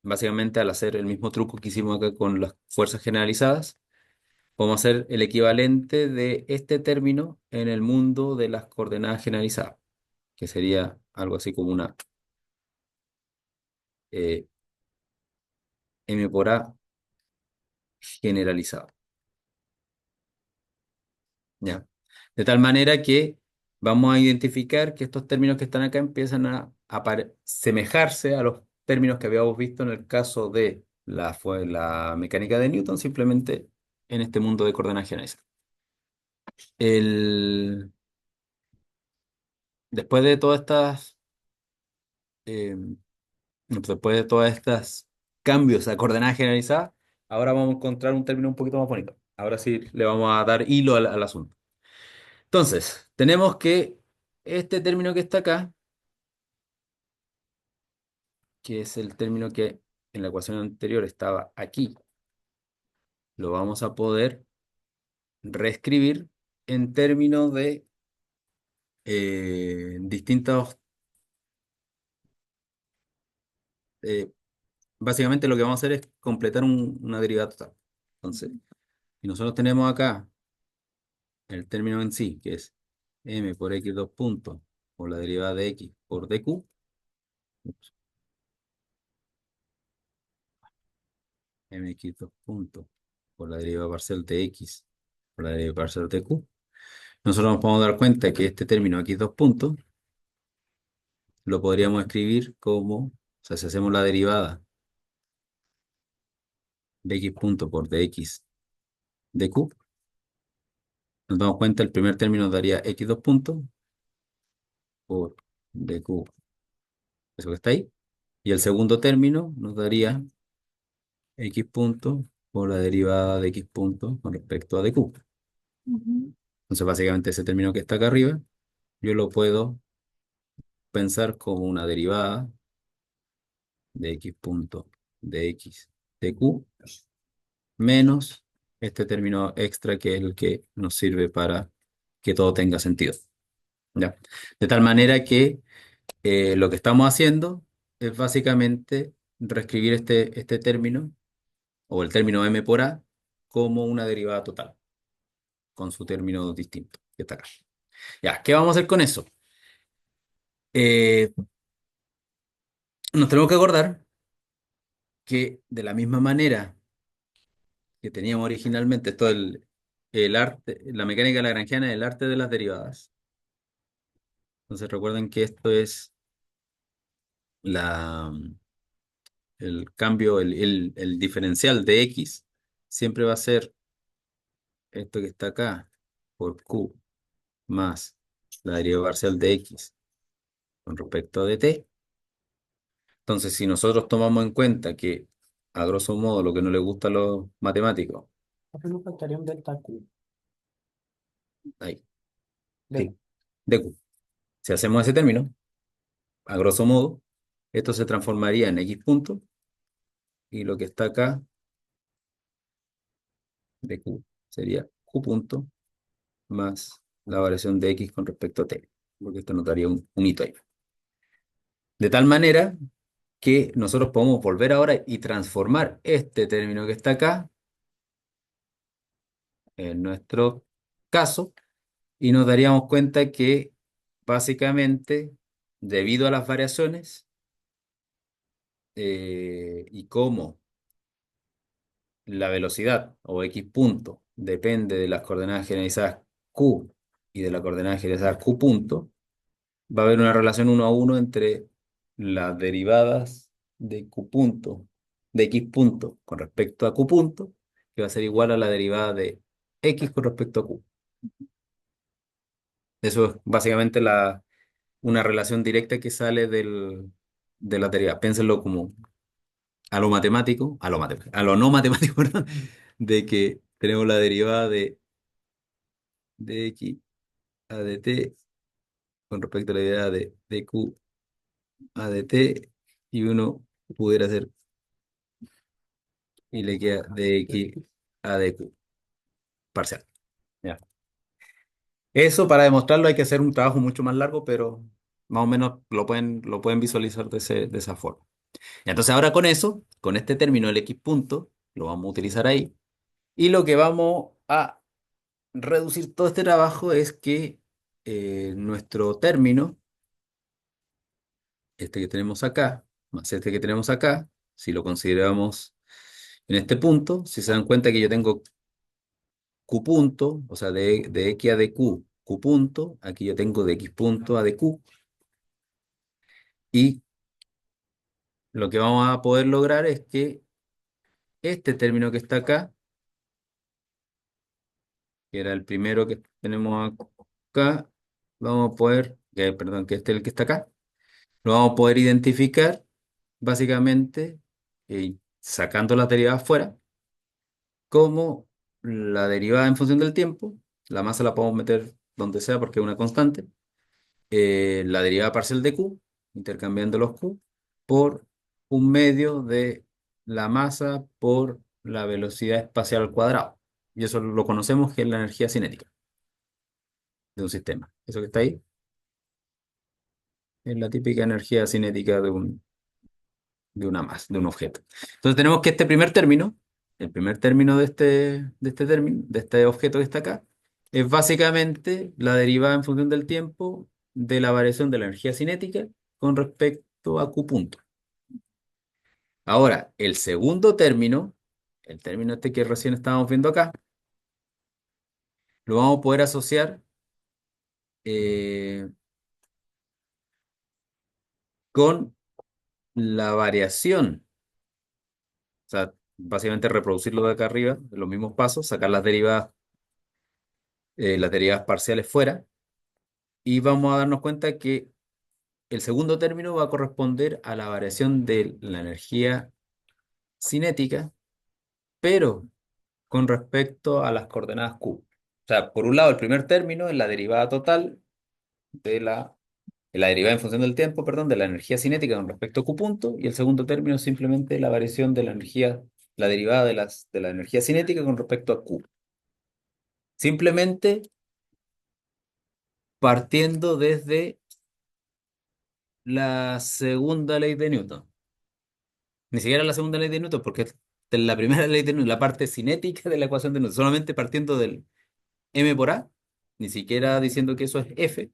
básicamente al hacer el mismo truco que hicimos acá con las fuerzas generalizadas, podemos hacer el equivalente de este término en el mundo de las coordenadas generalizadas, que sería algo así como una eh, m por a generalizada. ¿Ya? De tal manera que vamos a identificar que estos términos que están acá empiezan a semejarse a los términos que habíamos visto en el caso de la mecánica de Newton, simplemente en este mundo de coordenadas generalizadas. El, después de todas estas, eh, después de todas estas cambios a coordenadas generalizadas, ahora vamos a encontrar un término un poquito más bonito. Ahora sí le vamos a dar hilo al asunto. Entonces, tenemos que este término que está acá, que es el término que en la ecuación anterior estaba aquí, lo vamos a poder reescribir en términos de distintos, eh, básicamente lo que vamos a hacer es completar una derivada total. Entonces, si nosotros tenemos acá el término en sí, que es m por x dos puntos, por la derivada de x por dq, mx dos puntos, por la derivada parcial de x, por la derivada parcial de q. nosotros nos podemos dar cuenta que este término aquí, dos puntos, lo podríamos escribir como, o sea, si hacemos la derivada de x punto por dx de q, nos damos cuenta, el primer término nos daría x dos puntos por dq, eso que está ahí, y el segundo término nos daría x punto por la derivada de x punto con respecto a dq. Ujú. Entonces, básicamente ese término que está acá arriba, yo lo puedo pensar como una derivada de x punto de x de q menos este término extra que es el que nos sirve para que todo tenga sentido. ¿Ya? De tal manera que lo que estamos haciendo es básicamente reescribir este término o el término m por a como una derivada total con su término distinto que está acá. Ya, ¿qué vamos a hacer con eso? Eh, Nos tenemos que acordar que de la misma manera que teníamos originalmente todo el arte, la mecánica lagrangiana es el arte de las derivadas. Entonces recuerden que esto es la, el cambio, el diferencial de x siempre va a ser esto que está acá por q más la derivada parcial de x con respecto a dt. Entonces, si nosotros tomamos en cuenta que, a grosso modo, lo que no les gusta a los matemáticos, Porque nos faltaría un delta Q ahí, de sí, dq. Si hacemos ese término, a grosso modo, esto se transformaría en x punto y lo que está acá de q sería q punto más la variación de x con respecto a t, porque esto nos daría un hito ahí. De tal manera que nosotros podemos volver ahora y transformar este término que está acá, en nuestro caso, y nos daríamos cuenta que básicamente, debido a las variaciones y cómo la velocidad o x punto depende de las coordenadas generalizadas q y de la coordenada generalizada q punto, va a haber una relación uno a uno entre las derivadas de q punto, de x punto con respecto a q punto, que va a ser igual a la derivada de x con respecto a q. Eso es básicamente una relación directa que sale de la derivada. Piénsenlo como a lo no matemático, perdón, de que tenemos la derivada de x a dt con respecto a la derivada de q a dt y uno pudiera hacer y le queda de x a dq parcial. Ya. Eso para demostrarlo hay que hacer un trabajo mucho más largo, pero más o menos lo pueden visualizar de esa forma. Y entonces ahora con eso, con este término el x punto, lo vamos a utilizar ahí. Y lo que vamos a reducir todo este trabajo es que nuestro término, este que tenemos acá, más este que tenemos acá, si lo consideramos en este punto, si se dan cuenta que yo tengo q punto, o sea, de x a dq, q punto, aquí yo tengo de x punto a dq, y lo que vamos a poder lograr es que este término que está acá, que era el primero que tenemos acá, vamos a poder, perdón, que este es el que está acá, lo vamos a poder identificar básicamente sacando las derivadas fuera, como la derivada en función del tiempo, la masa la podemos meter donde sea porque es una constante, la derivada parcial de Q, intercambiando los Q, por un medio de la masa por la velocidad espacial al cuadrado. Y eso lo conocemos que es la energía cinética de un sistema. Eso que está ahí es la típica energía cinética de una masa, de un objeto. Entonces tenemos que este primer término, el primer término de este término, de este objeto que está acá, es básicamente la derivada en función del tiempo de la variación de la energía cinética con respecto a Q punto. Ahora, el segundo término, el término este que recién estábamos viendo acá, lo vamos a poder asociar eh, con la variación. O sea, básicamente reproducirlo de acá arriba, de los mismos pasos, sacar las derivadas parciales fuera, y vamos a darnos cuenta que el segundo término va a corresponder a la variación de la energía cinética, pero con respecto a las coordenadas Q. O sea, por un lado, el primer término es la derivada total de la derivada en función del tiempo, perdón, de la energía cinética con respecto a Q punto, y el segundo término es simplemente la variación de la energía, la derivada de la energía cinética con respecto a Q. Simplemente partiendo desde la segunda ley de Newton. Ni siquiera la segunda ley de Newton, porque es de la primera ley de Newton, la parte cinética de la ecuación de Newton, solamente partiendo del m por a, ni siquiera diciendo que eso es f,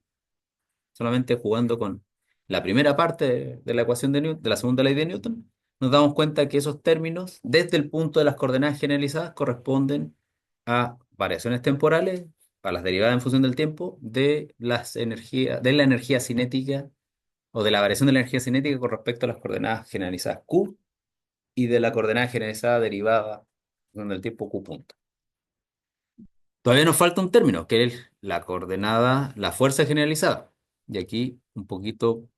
solamente jugando con la primera parte de la ecuación de Newton, de la segunda ley de Newton, nos damos cuenta que esos términos, desde el punto de las coordenadas generalizadas, corresponden a variaciones temporales, a las derivadas en función del tiempo, de la energía cinética o de la variación de la energía cinética con respecto a las coordenadas generalizadas Q y de la coordenada generalizada derivada en el tiempo Q punto. Todavía nos falta un término, que es la coordenada, la fuerza generalizada. Y aquí, un poquito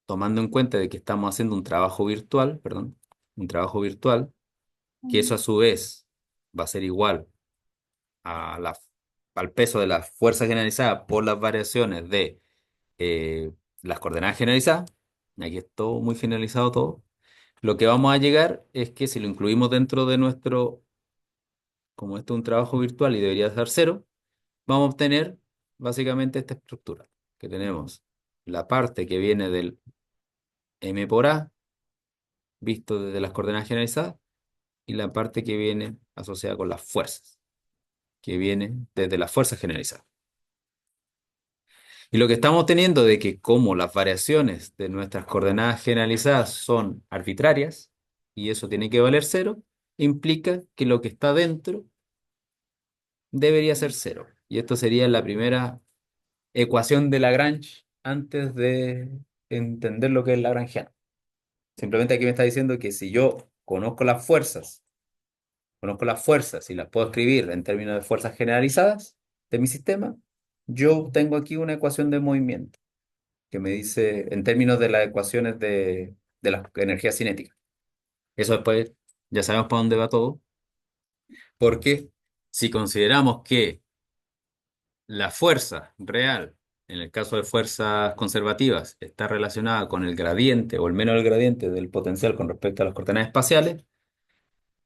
tomando en cuenta de que estamos haciendo un trabajo virtual, perdón, un trabajo virtual, que eso a su vez va a ser igual a al peso de la fuerza generalizada por las variaciones de las coordenadas generalizadas. Aquí es todo muy generalizado todo. Lo que vamos a llegar es que si lo incluimos dentro de nuestro, como esto es un trabajo virtual y debería ser cero, vamos a obtener básicamente esta estructura, que tenemos la parte que viene del m por a, visto desde las coordenadas generalizadas, y la parte que viene asociada con las fuerzas, que viene desde las fuerzas generalizadas. Y lo que estamos teniendo de que como las variaciones de nuestras coordenadas generalizadas son arbitrarias, y eso tiene que valer cero, implica que lo que está dentro debería ser cero. Y esto sería la primera ecuación de Lagrange antes de entender lo que es Lagrangiano. Simplemente aquí me está diciendo que si yo conozco las fuerzas y las puedo escribir en términos de fuerzas generalizadas de mi sistema, yo tengo aquí una ecuación de movimiento que me dice en términos de las ecuaciones de la energía cinética. Eso después ya sabemos para dónde va todo, porque si consideramos que la fuerza real, en el caso de fuerzas conservativas, está relacionada con el gradiente o el menos del gradiente del potencial con respecto a las coordenadas espaciales,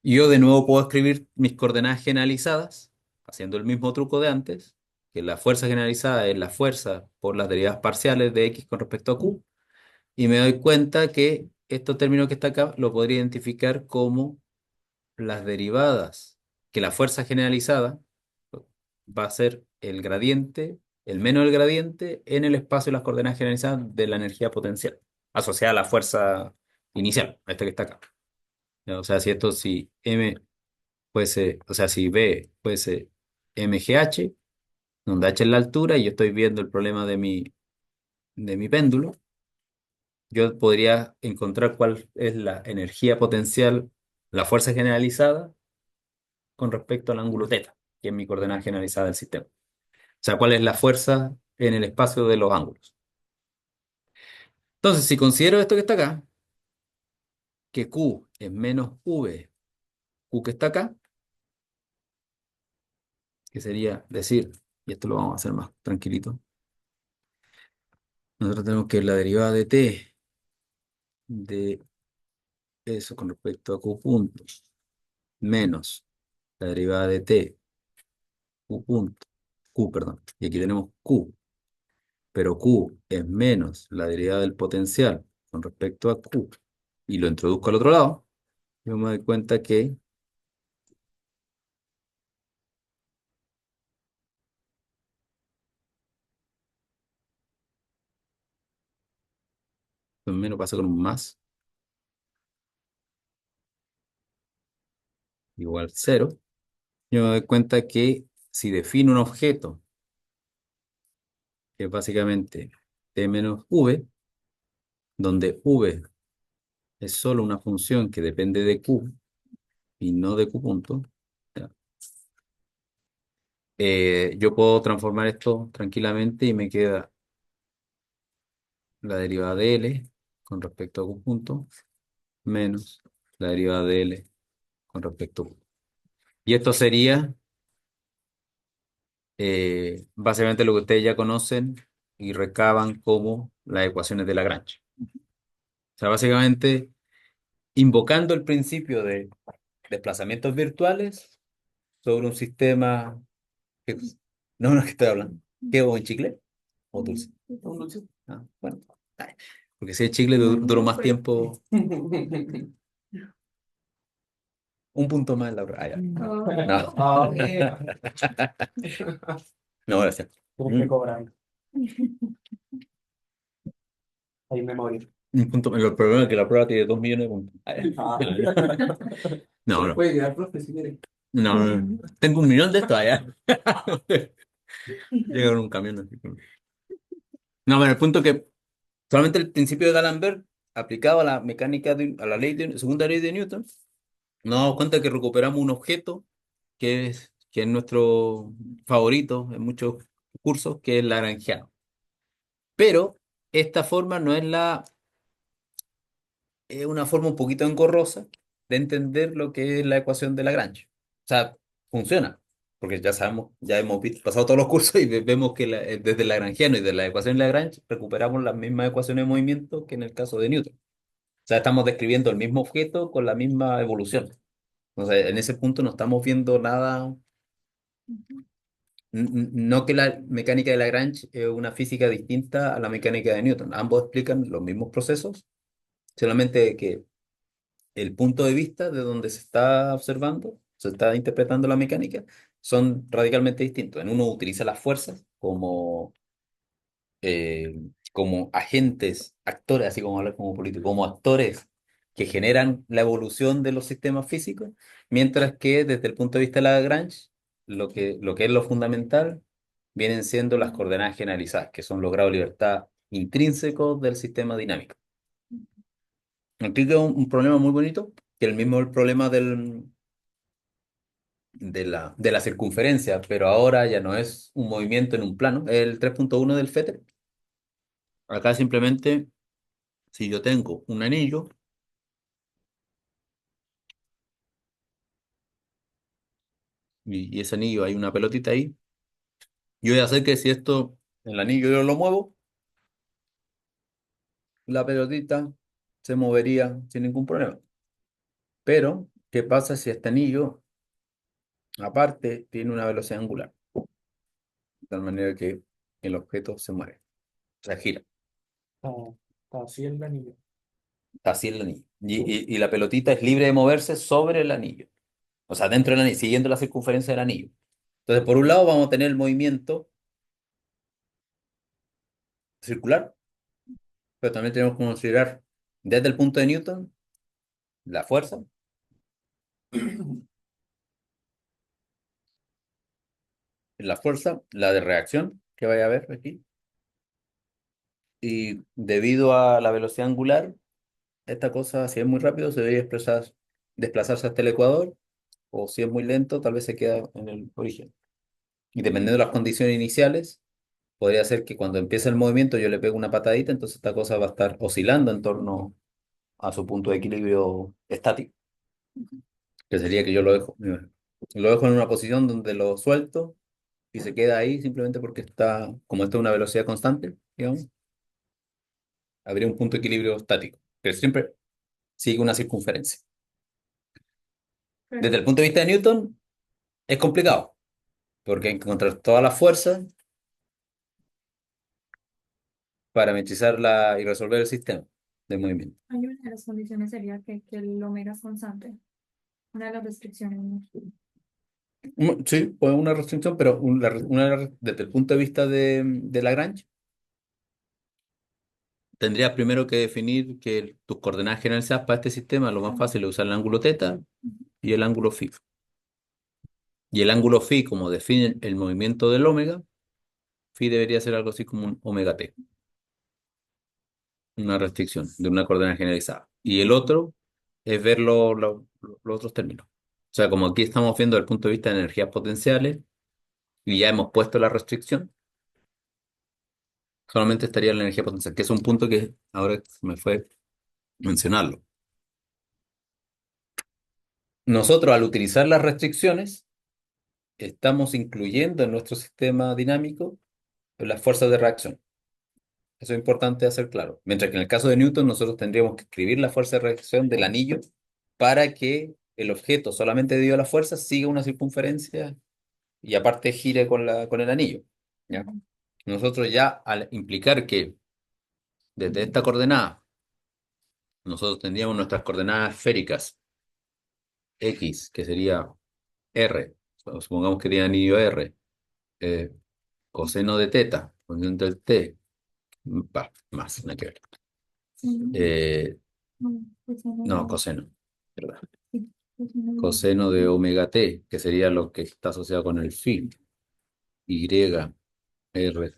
yo de nuevo puedo escribir mis coordenadas generalizadas, haciendo el mismo truco de antes, que la fuerza generalizada es la fuerza por las derivadas parciales de x con respecto a q, y me doy cuenta que este término que está acá lo podría identificar como las derivadas, que la fuerza generalizada va a ser el gradiente, el menos del gradiente en el espacio de las coordenadas generalizadas de la energía potencial, asociada a la fuerza inicial, esta que está acá. O sea, si m puede ser, o sea, si b puede ser mgh, donde h es la altura y yo estoy viendo el problema de mi péndulo, yo podría encontrar cuál es la energía potencial, la fuerza generalizada con respecto al ángulo θ, que es mi coordenada generalizada del sistema. O sea, cuál es la fuerza en el espacio de los ángulos. Entonces, si considero esto que está acá, que Q es menos V, Q que está acá, que sería decir, y esto lo vamos a hacer más tranquilito, nosotros tenemos que la derivada de T de eso con respecto a Q punto menos la derivada de T, Q punto, Q, perdón, y aquí tenemos Q, pero Q es menos la derivada del potencial con respecto a Q, y lo introduzco al otro lado, yo me doy cuenta que lo menos pasa con un más igual cero. Yo me doy cuenta que si defino un objeto que es básicamente T menos V, donde V es solo una función que depende de Q y no de Q punto. Ya. Yo puedo transformar esto tranquilamente y me queda la derivada de L con respecto a Q punto menos la derivada de L con respecto a Q. Y esto sería básicamente lo que ustedes ya conocen y recaban como las ecuaciones de Lagrange. O sea, básicamente invocando el principio de desplazamientos virtuales sobre un sistema que... No, no, es que estoy hablando. ¿Qué? ¿O en chicle? ¿O dulce? ¿Un dulce? Ah, bueno. Ay, porque si es chicle duró más tiempo. Un punto más en la prueba. Ah, ya. No. Ah, No, gracias. tienes que cobrar. Hay memoria. Un punto. El problema es que la prueba tiene 2 millones de puntos. Ah, ya. No, no. Puede quedar, profe, si quiere. No, no. Tengo 1 millón de estos allá. Llega con un camión así. No, pero el punto es que solamente el principio de D'Alembert aplicado a la mecánica, a la segunda ley de Newton, nos damos cuenta que recuperamos un objeto que es nuestro favorito en muchos cursos, que es el lagrangiano. Pero esta forma no es es una forma un poquito engorrosa de entender lo que es la ecuación de Lagrange. O sea, funciona, porque ya sabemos, ya hemos pasado todos los cursos y vemos que desde el lagrangiano y de la ecuación de Lagrange recuperamos las mismas ecuaciones de movimiento que en el caso de Newton. O sea, estamos describiendo el mismo objeto con la misma evolución. O sea, en ese punto no estamos viendo nada, no que la mecánica de Lagrange es una física distinta a la mecánica de Newton. Ambos explican los mismos procesos, solamente que el punto de vista de donde se está observando, se está interpretando la mecánica, son radicalmente distintos. En uno utiliza las fuerzas eh, como agentes, actores, así como hablar como político, como actores que generan la evolución de los sistemas físicos, mientras que desde el punto de vista de Lagrange, lo que es lo fundamental vienen siendo las coordenadas generalizadas, que son los grados de libertad intrínsecos del sistema dinámico. Aquí queda un problema muy bonito, que el mismo el problema de la circunferencia, pero ahora ya no es un movimiento en un plano, es el 3.1 del Féter. Acá simplemente, si yo tengo un anillo y ese anillo hay una pelotita ahí, yo voy a hacer que si el anillo yo lo muevo, la pelotita se movería sin ningún problema. Pero, ¿qué pasa si este anillo, aparte, tiene una velocidad angular? De tal manera que el objeto se mueve, o sea, gira. Está, está así el anillo. Está así el anillo. Y la pelotita es libre de moverse sobre el anillo. O sea, dentro del anillo, siguiendo la circunferencia del anillo. Entonces, por un lado vamos a tener el movimiento circular, pero también tenemos que considerar desde el punto de Newton la fuerza, la de reacción que vaya a haber aquí. Y debido a la velocidad angular, esta cosa, si es muy rápido, se debe desplazarse hasta el ecuador, o si es muy lento, tal vez se queda en el origen. Y dependiendo de las condiciones iniciales, podría ser que cuando empiece el movimiento yo le pego una patadita, entonces esta cosa va a estar oscilando en torno a su punto de equilibrio estático, que sería que yo lo dejo en una posición donde lo suelto y se queda ahí simplemente porque como está a una velocidad constante, digamos, habría un punto de equilibrio estático, que siempre sigue una circunferencia. Desde Pero, el punto de vista de Newton es complicado, porque hay que encontrar todas las fuerzas para y resolver el sistema de movimiento. hay una de las condiciones sería que el omega es constante. Una de las restricciones, ¿no? Sí, pues una restricción, pero desde el punto de vista de Lagrange, tendrías primero que definir que tus coordenadas generalizadas para este sistema, lo más fácil es usar el ángulo teta y el ángulo phi. Y el ángulo phi, como define el movimiento del ómega, phi debería ser algo así como un omega t, una restricción de una coordenada generalizada. Y el otro es ver los otros términos. O sea, como aquí estamos viendo desde el punto de vista de energías potenciales y ya hemos puesto la restricción, solamente estaría la energía potencial, que es un punto que ahora se me fue mencionarlo. Nosotros, al utilizar las restricciones, estamos incluyendo en nuestro sistema dinámico las fuerzas de reacción. Eso es importante hacer claro. Mientras que en el caso de Newton, nosotros tendríamos que escribir la fuerza de reacción del anillo para que el objeto, solamente debido a la fuerza, siga una circunferencia y aparte gire con el anillo. ¿Ya? Nosotros ya al implicar que desde esta coordenada, nosotros tendríamos nuestras coordenadas esféricas, X, que sería R, supongamos que tiene anillo R, eh, coseno de teta, coseno del T, más, nada que ver. Sí, Eh, no, pues no, no, coseno, ¿verdad? sí, pues no, Coseno de omega t, que sería lo que está asociado con el phi, y, r,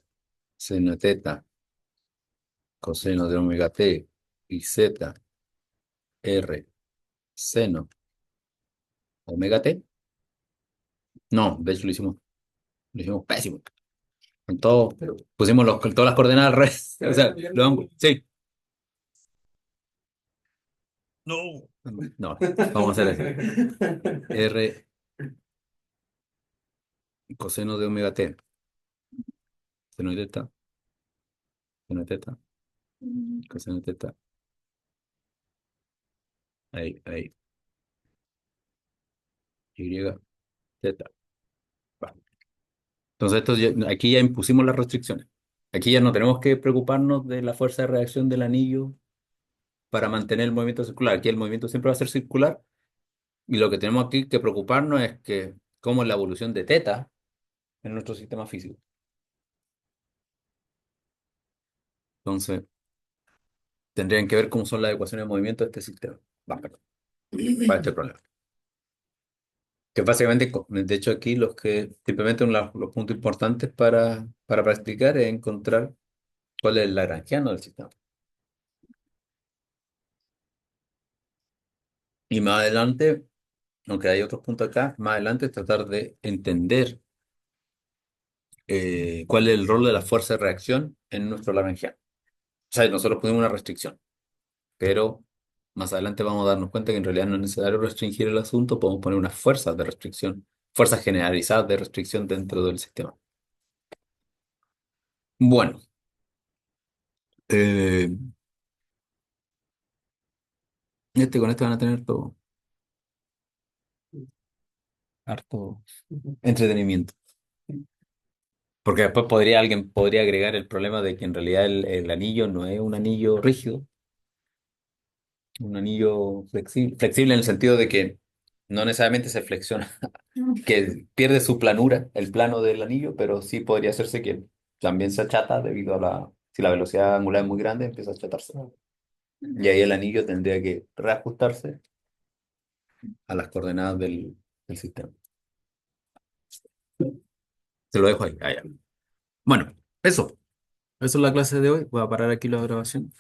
seno de teta, coseno de omega t, y z, r, seno, omega t. No, de hecho lo hicimos pésimo. Con todo, pusimos con todas las coordenadas al revés. O sea, sí. No. No, vamos a hacer así. R, coseno de omega t, seno de teta, seno de teta, coseno de teta. Ahí, y, teta. Va. Entonces, aquí ya impusimos las restricciones. Aquí ya no tenemos que preocuparnos de la fuerza de reacción del anillo para mantener el movimiento circular. Aquí el movimiento siempre va a ser circular y lo que tenemos aquí que preocuparnos es que cómo es la evolución de teta en nuestro sistema físico. Entonces, tendrían que ver cómo son las ecuaciones de movimiento de este sistema. Va, perdón, para este problema. Que básicamente, de hecho, aquí los que simplemente los puntos importantes para practicar es encontrar cuál es el lagrangiano del sistema. Y más adelante, aunque hay otros puntos acá, más adelante tratar de entender cuál es el rol de la fuerza de reacción en nuestro Lagrangiano. O sea, nosotros ponemos una restricción, pero más adelante vamos a darnos cuenta que en realidad no es necesario restringir el asunto, podemos poner unas fuerzas de restricción, fuerzas generalizadas de restricción dentro del sistema. Bueno, eh, con esto van a tener todo harto entretenimiento. Porque después alguien podría agregar el problema de que en realidad el anillo no es un anillo rígido, un anillo flexible, flexible en el sentido de que no necesariamente se flexiona, que pierde su planura, el plano del anillo, pero sí podría hacerse que también se achata debido a si la velocidad angular es muy grande, empieza a achatarse. Y ahí el anillo tendría que reajustarse a las coordenadas del sistema. Se lo dejo ahí. Ah, ya. Bueno, eso. Eso es la clase de hoy. Voy a parar aquí la grabación.